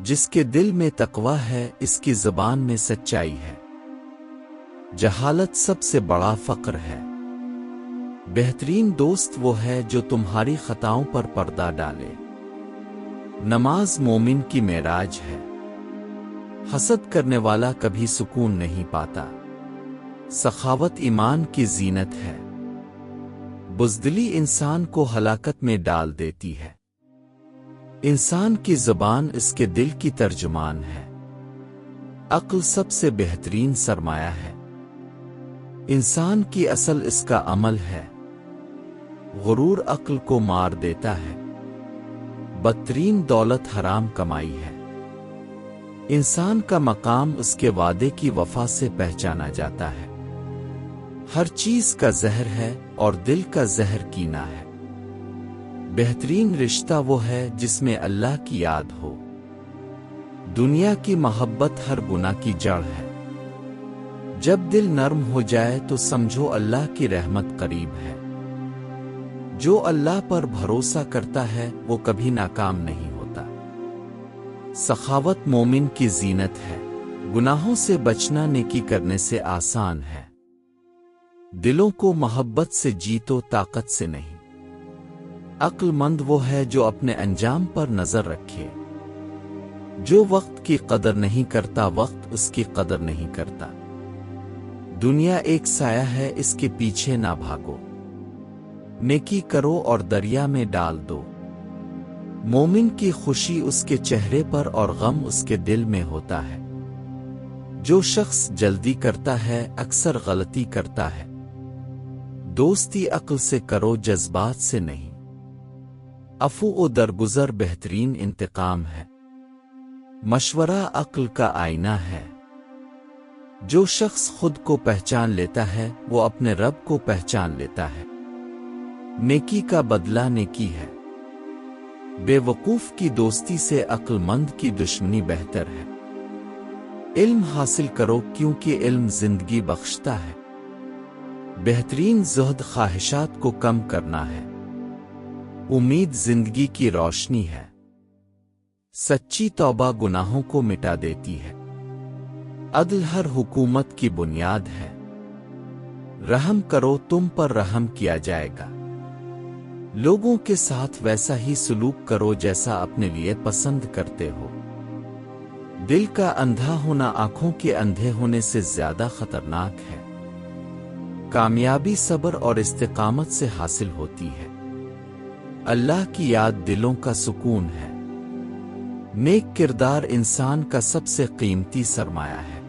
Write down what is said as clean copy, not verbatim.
جس کے دل میں تقوی ہے اس کی زبان میں سچائی ہے۔ جہالت سب سے بڑا فقر ہے۔ بہترین دوست وہ ہے جو تمہاری خطاؤں پر پردہ ڈالے۔ نماز مومن کی معراج ہے۔ حسد کرنے والا کبھی سکون نہیں پاتا۔ سخاوت ایمان کی زینت ہے۔ بزدلی انسان کو ہلاکت میں ڈال دیتی ہے۔ انسان کی زبان اس کے دل کی ترجمان ہے۔ عقل سب سے بہترین سرمایہ ہے۔ انسان کی اصل اس کا عمل ہے۔ غرور عقل کو مار دیتا ہے۔ بدترین دولت حرام کمائی ہے۔ انسان کا مقام اس کے وعدے کی وفا سے پہچانا جاتا ہے۔ ہر چیز کا زہر ہے اور دل کا زہر کینہ ہے۔ بہترین رشتہ وہ ہے جس میں اللہ کی یاد ہو۔ دنیا کی محبت ہر گناہ کی جڑ ہے۔ جب دل نرم ہو جائے تو سمجھو اللہ کی رحمت قریب ہے۔ جو اللہ پر بھروسہ کرتا ہے وہ کبھی ناکام نہیں ہوتا۔ سخاوت مومن کی زینت ہے۔ گناہوں سے بچنا نیکی کرنے سے آسان ہے۔ دلوں کو محبت سے جیتو، طاقت سے نہیں۔ عقل مند وہ ہے جو اپنے انجام پر نظر رکھے۔ جو وقت کی قدر نہیں کرتا وقت اس کی قدر نہیں کرتا۔ دنیا ایک سایہ ہے، اس کے پیچھے نہ بھاگو۔ نیکی کرو اور دریا میں ڈال دو۔ مومن کی خوشی اس کے چہرے پر اور غم اس کے دل میں ہوتا ہے۔ جو شخص جلدی کرتا ہے اکثر غلطی کرتا ہے۔ دوستی عقل سے کرو، جذبات سے نہیں۔ عفو و درگزر بہترین انتقام ہے۔ مشورہ عقل کا آئینہ ہے۔ جو شخص خود کو پہچان لیتا ہے وہ اپنے رب کو پہچان لیتا ہے۔ نیکی کا بدلہ نیکی ہے۔ بے وقوف کی دوستی سے عقل مند کی دشمنی بہتر ہے۔ علم حاصل کرو کیونکہ علم زندگی بخشتا ہے۔ بہترین زہد خواہشات کو کم کرنا ہے۔ امید زندگی کی روشنی ہے۔ سچی توبہ گناہوں کو مٹا دیتی ہے۔ عدل ہر حکومت کی بنیاد ہے۔ رحم کرو تم پر رحم کیا جائے گا۔ لوگوں کے ساتھ ویسا ہی سلوک کرو جیسا اپنے لیے پسند کرتے ہو۔ دل کا اندھا ہونا آنکھوں کے اندھے ہونے سے زیادہ خطرناک ہے۔ کامیابی صبر اور استقامت سے حاصل ہوتی ہے۔ اللہ کی یاد دلوں کا سکون ہے۔ نیک کردار انسان کا سب سے قیمتی سرمایہ ہے۔